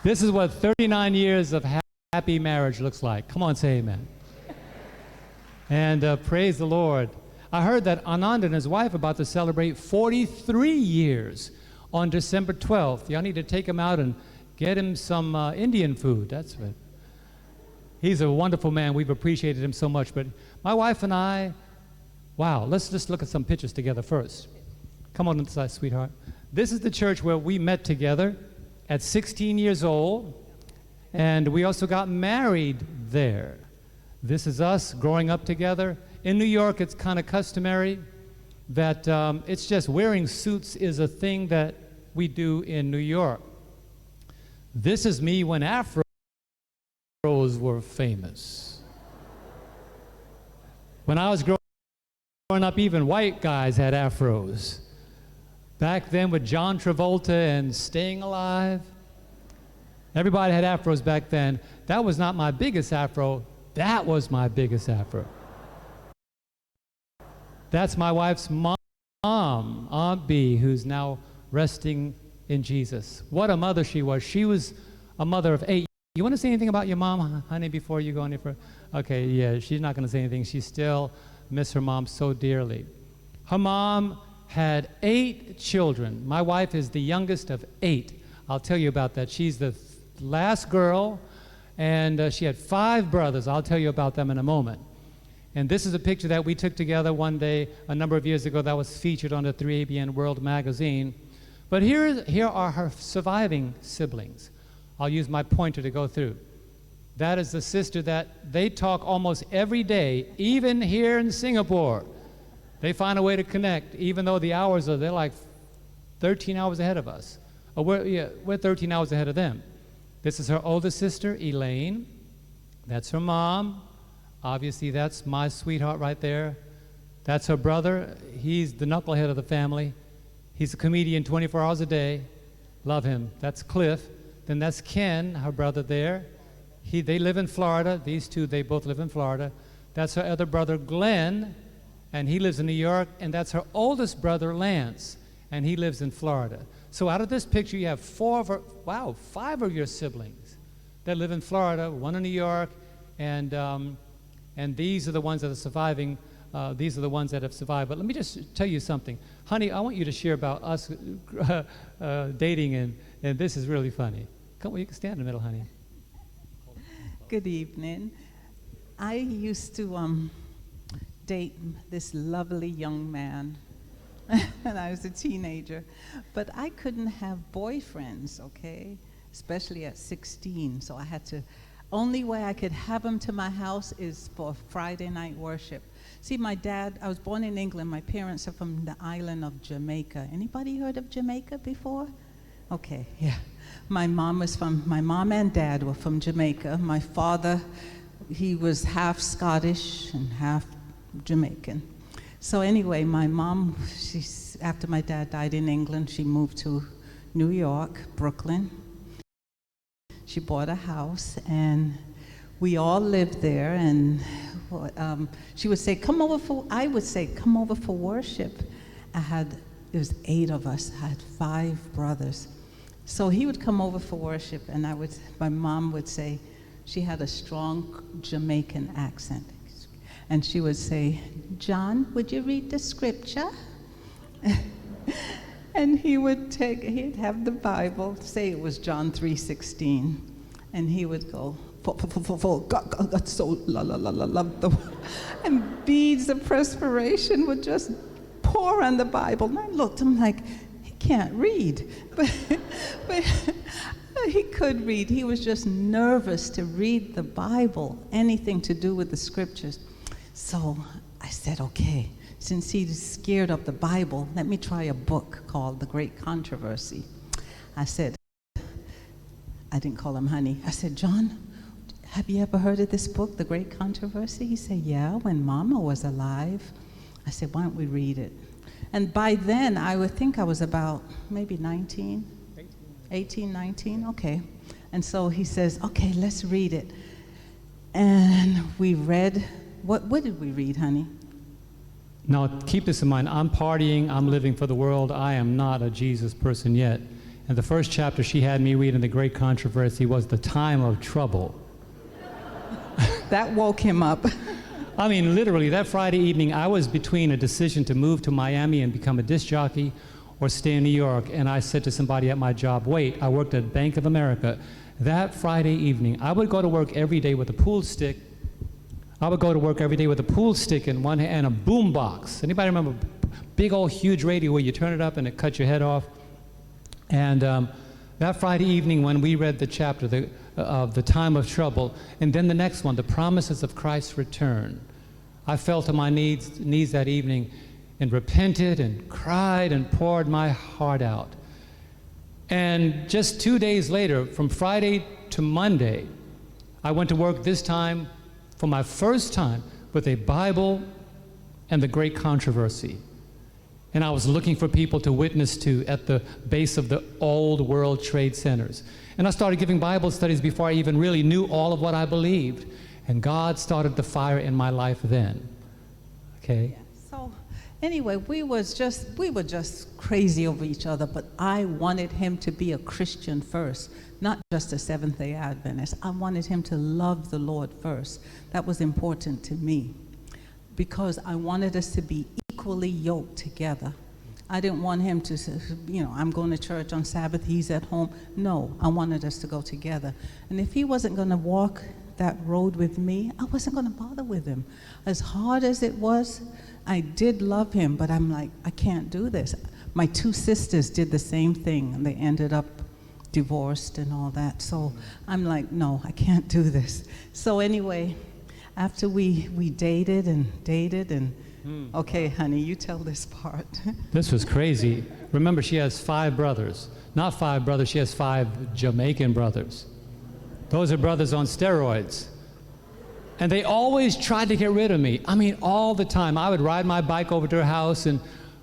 This is what 39 years of happy marriage looks like. Come on, say amen. And praise the Lord. I heard that Anand and his wife are about to celebrate 43 years on December 12th. Y'all need to take him out and get him some Indian food. That's right. He's a wonderful man. We've appreciated him so much. But my wife and I, wow, let's just look at some pictures together first. Come on inside, sweetheart. This is the church where we met together at 16 years old, and we also got married there. This is us growing up together. In New York, it's kind of customary that it's just wearing suits is a thing that we do in New York. This is me when afros were famous. When I was growing up, even white guys had afros. Back then with John Travolta and Staying Alive, everybody had afros back then. That was not my biggest afro. That was my biggest afro. That's my wife's mom, Aunt B, who's now resting in Jesus. What a mother she was. She was a mother of 8. You want to say anything about your mom, honey, before you go any further? Okay, yeah, she's not going to say anything. She still misses her mom so dearly. Her mom had 8 children. My wife is the youngest of 8. I'll tell you about that. She's the last girl, and she had 5 brothers. I'll tell you about them in a moment. And this is a picture that we took together one day a number of years ago that was featured on the 3ABN World magazine. But here are her surviving siblings. I'll use my pointer to go through. That is the sister that they talk almost every day, even here in Singapore. They find a way to connect, even though the hours are, they're like 13 hours ahead of us. We're 13 hours ahead of them. This is her oldest sister, Elaine. That's her mom. Obviously, that's my sweetheart right there. That's her brother. He's the knucklehead of the family. He's a comedian 24 hours a day. Love him. That's Cliff. Then that's Ken, her brother there. They live in Florida. These two, they both live in Florida. That's her other brother, Glenn, and he lives in New York. And that's her oldest brother, Lance, and he lives in Florida. So out of this picture, you have 5 of your siblings that live in Florida, 1 in New York, and these are the ones that are surviving. These are the ones that have survived. But let me just tell you something. Honey, I want you to share about us dating, and this is really funny. Come on, you can stand in the middle, honey. Good evening. I used to date this lovely young man when I was a teenager, but I couldn't have boyfriends, okay? Especially at 16, so I had to, only way I could have him to my house is for Friday night worship. See, my dad, I was born in England. My parents are from the island of Jamaica. Anybody heard of Jamaica before? Okay, yeah. My mom and dad were from Jamaica. My father, he was half Scottish and half Jamaican. So anyway, my mom, after my dad died in England, she moved to New York, Brooklyn. She bought a house, and we all lived there, and she would say, I would say, come over for worship. There was 8 of us. I had 5 brothers. So he would come over for worship, and my mom would say, she had a strong Jamaican accent. And she would say, John, would you read the scripture? And he'd have the Bible, say it was John 3:16, and he would go, God so loved the world. And beads of perspiration would just pour on the Bible. And I looked, I'm like, he can't read. But he could read. He was just nervous to read the Bible, anything to do with the scriptures. So I said, okay, since he's scared of the Bible, let me try a book called The Great Controversy. I said, I didn't call him honey. I said, John, have you ever heard of this book, The Great Controversy? He said, yeah, when Mama was alive. I said, why don't we read it? And by then, I would think I was about maybe 18, 19, okay. And so he says, okay, let's read it. And we read, what did we read, honey? Now, keep this in mind. I'm partying. I'm living for the world. I am not a Jesus person yet. And the first chapter she had me read in the Great Controversy was The Time of Trouble. That woke him up. I mean, literally, that Friday evening, I was between a decision to move to Miami and become a disc jockey or stay in New York. And I said to somebody at my job, wait, I worked at Bank of America. That Friday evening, I would go to work every day with a pool stick. I would go to work every day with a pool stick in one hand and a boom box. Anybody remember big old huge radio where you turn it up and it cuts your head off? And that Friday evening when we read the chapter of the time of trouble, and then the next one, the promises of Christ's return, I fell to my knees that evening and repented and cried and poured my heart out. And just 2 days later, from Friday to Monday, I went to work this time for my first time with a Bible and the Great Controversy. And I was looking for people to witness to at the base of the old World Trade Centers. And I started giving Bible studies before I even really knew all of what I believed. And God started the fire in my life then. Okay? Yeah. So anyway, we were just crazy over each other, but I wanted him to be a Christian first, not just a Seventh-day Adventist. I wanted him to love the Lord first. That was important to me, because I wanted us to be equally yoked together. I didn't want him to say, I'm going to church on Sabbath, he's at home. No, I wanted us to go together. And if he wasn't going to walk that road with me, I wasn't going to bother with him. As hard as it was, I did love him, but I'm like, I can't do this. My two sisters did the same thing, and they ended up divorced and all that. So I'm like, no, I can't do this. So anyway, after we dated and okay, honey, you tell this part. This was crazy. Remember, she has 5 brothers. Not 5 brothers, she has 5 Jamaican brothers. Those are brothers on steroids. And they always tried to get rid of me. I mean, all the time. I would ride my bike over to her house, and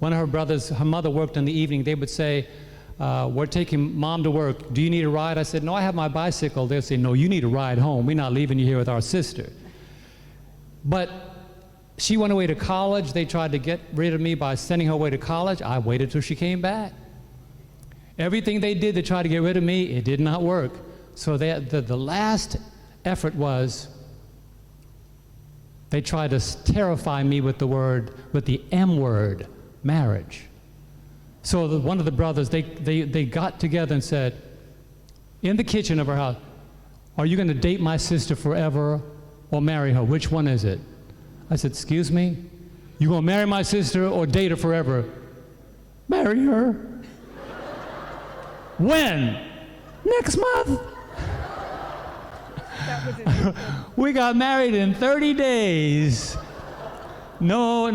one of her brothers, her mother worked in the evening, they would say, we're taking Mom to work. Do you need a ride? I said, no, I have my bicycle. They'd say, no, you need a ride home. We're not leaving you here with our sister. But she went away to college. They tried to get rid of me by sending her away to college. I waited till she came back. Everything they did to try to get rid of me, it did not work. So the last effort was they tried to terrify me with the M word, marriage. So one of the brothers, they got together and said, in the kitchen of her house, are you going to date my sister forever or marry her? Which one is it? I said, excuse me? You going to marry my sister or date her forever? Marry her. When? Next month. We got married in 30 days. No,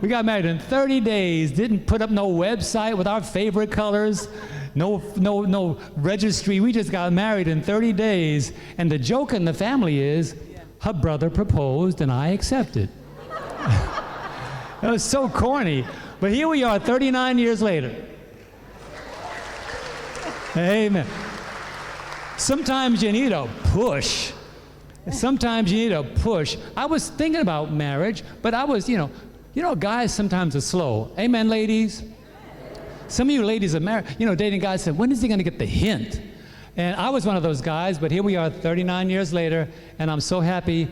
we got married in 30 days. Didn't put up no website with our favorite colors. No registry. We just got married in 30 days. And the joke in the family is, her brother proposed and I accepted. It was so corny. But here we are 39 years later. Amen. Sometimes you need a push. Sometimes you need a push. I was thinking about marriage, but I was, guys sometimes are slow. Amen, ladies? Some of you ladies are married, dating guys said, when is he going to get the hint? And I was one of those guys, but here we are 39 years later, and I'm so happy.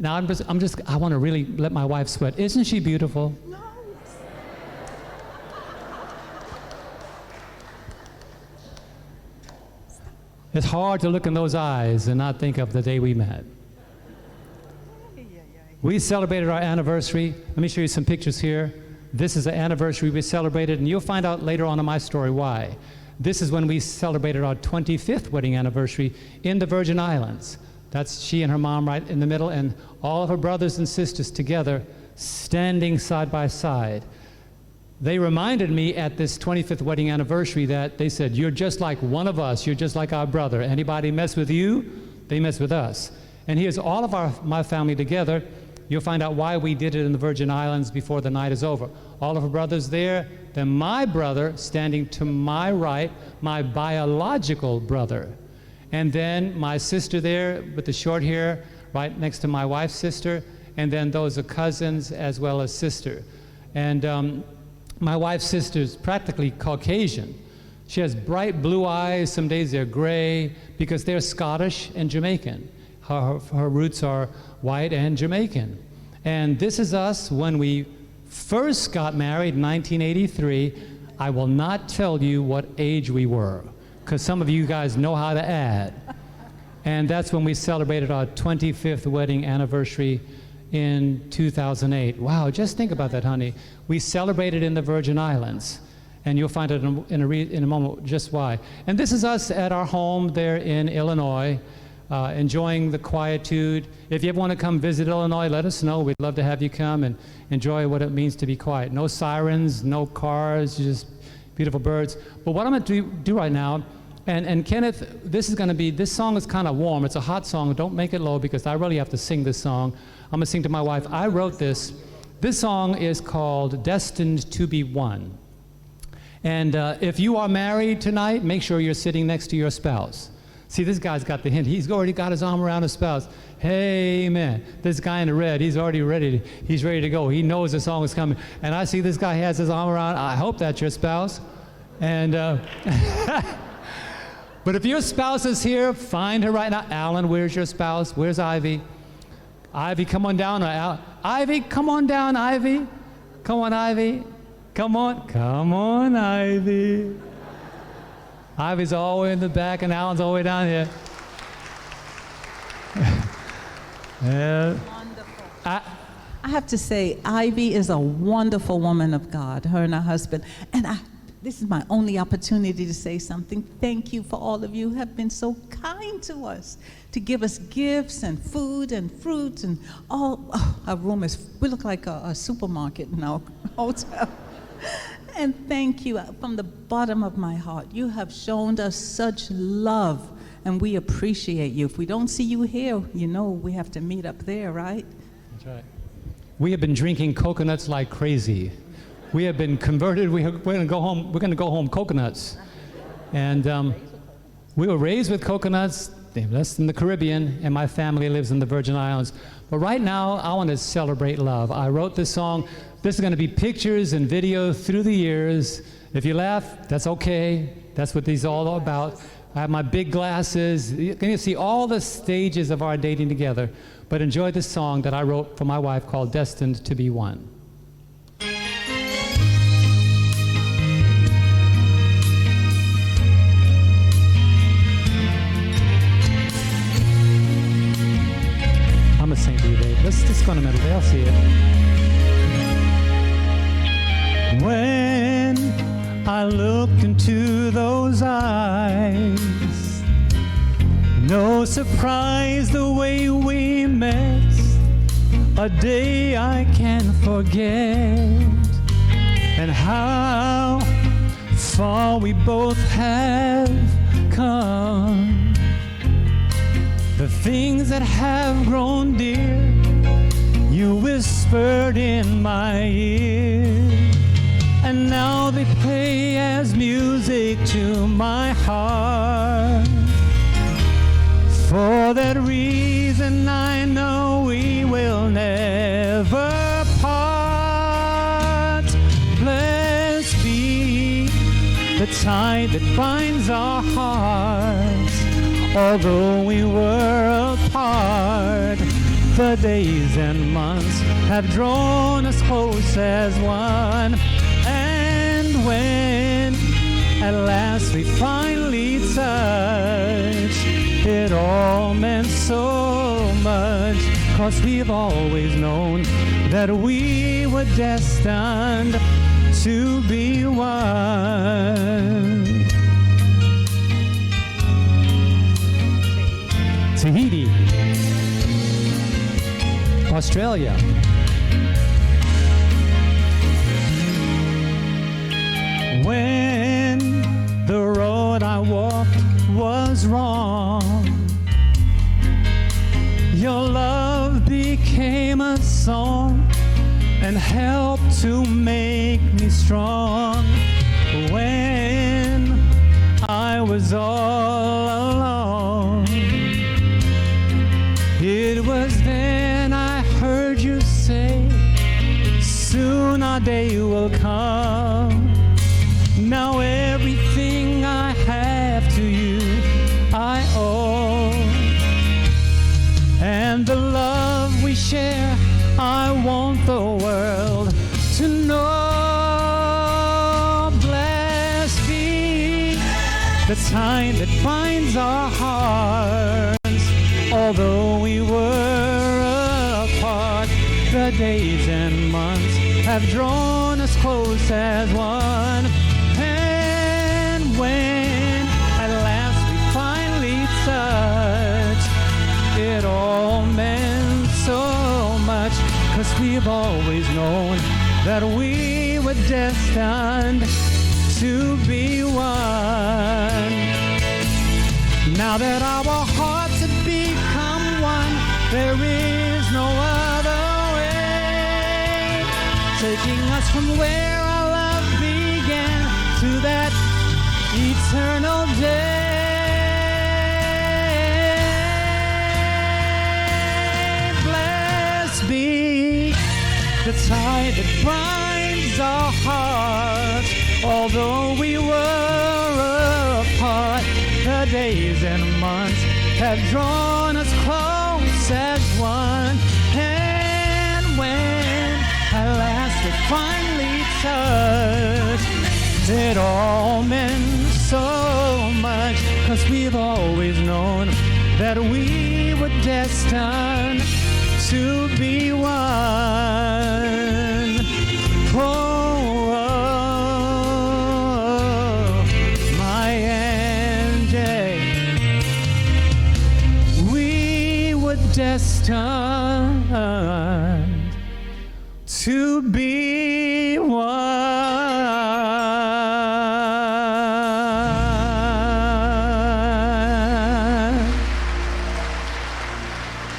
Now I want to really let my wife sweat. Isn't she beautiful? No. It's hard to look in those eyes and not think of the day we met. We celebrated our anniversary. Let me show you some pictures here. This is the anniversary we celebrated, and you'll find out later on in my story why. This is when we celebrated our 25th wedding anniversary in the Virgin Islands. That's she and her mom right in the middle, and all of her brothers and sisters together, standing side by side. They reminded me at this 25th wedding anniversary that they said, you're just like one of us. You're just like our brother. Anybody mess with you, they mess with us. And here's all of my family together. You'll find out why we did it in the Virgin Islands before the night is over. All of her brothers there, then my brother standing to my right, my biological brother. And then my sister there with the short hair right next to my wife's sister. And then those are cousins as well as sister. And my wife's sister's practically Caucasian. She has bright blue eyes. Some days they're gray because they're Scottish and Jamaican. Her roots are white and Jamaican. And this is us when we first got married in 1983. I will not tell you what age we were, because some of you guys know how to add. And that's when we celebrated our 25th wedding anniversary in 2008. Wow, just think about that, honey. We celebrated in the Virgin Islands, and you'll find it in a moment just why. And this is us at our home there in Illinois, enjoying the quietude. If you ever want to come visit Illinois, let us know. We'd love to have you come and enjoy what it means to be quiet. No sirens, no cars, just beautiful birds. But what I'm going to do right now, and Kenneth, this song is kind of warm. It's a hot song. Don't make it low because I really have to sing this song. I'm going to sing to my wife. I wrote this. This song is called Destined to Be One. And if you are married tonight, make sure you're sitting next to your spouse. See, this guy's got the hint. He's already got his arm around his spouse. Hey, man, this guy in the red, he's already ready. He's ready to go. He knows the song is coming. And I see this guy has his arm around. I hope that's your spouse. And but if your spouse is here, find her right now. Alan, where's your spouse? Where's Ivy? Ivy, come on down. Ivy, come on down, Ivy. Come on, Ivy. Come on, Ivy. Ivy's all the way in the back, and Alan's all the way down here. Yeah. Wonderful. I have to say, Ivy is a wonderful woman of God, her and her husband. And this is my only opportunity to say something. Thank you for all of you who have been so kind to us, to give us gifts and food and fruits and all. Oh, our room we look like a supermarket in our hotel. And thank you from the bottom of my heart. You have shown us such love, and we appreciate you. If we don't see you here, you know we have to meet up there, right? That's right. We have been drinking coconuts like crazy. We have been converted. We're going to go home. We're going to go home coconuts. And we were raised with coconuts. That's in the Caribbean, and my family lives in the Virgin Islands. But right now, I want to celebrate love. I wrote this song. This is going to be pictures and video through the years. If you laugh, that's okay. That's what these are all about. I have my big glasses. You're going to see all the stages of our dating together. But enjoy this song that I wrote for my wife called Destined to Be One. I'm going to sing to you, babe. Let's just go in the middle. They'll see it. When I looked into those eyes, no surprise the way we met, a day I can't forget, and how far we both have come. The things that have grown dear, you whispered in my ear, and now they play as music to my heart. For that reason I know we will never part. Blessed be the tie that binds our hearts. Although we were apart, the days and months have drawn us close as one. And when at last we finally touched, it all meant so much, 'cause we've always known that we were destined to be one. Tahiti, Australia. When the road I walked was wrong, your love became a song and helped to make me strong. When I was all alone, it was then I heard you say, soon our day will come. Now everything and the love we share, I want the world to know. Blessed be the tie that binds our hearts. Although we were apart, the days and months have drawn us close as one. And when at last we finally touch, it all meant so much, 'cause we've always known that we were destined to be one. Now that our hearts have become one, there is no other way, taking us from where our love began to that eternal day. Blessed be the tie that binds our hearts. Although we were apart, the days and months have drawn us close as one. And when at last we finally touched, it all meant so much, 'cause we've always known that we were destined to be one. Oh, my Angie, we were destined to be one.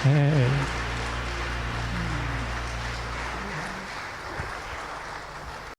Hey.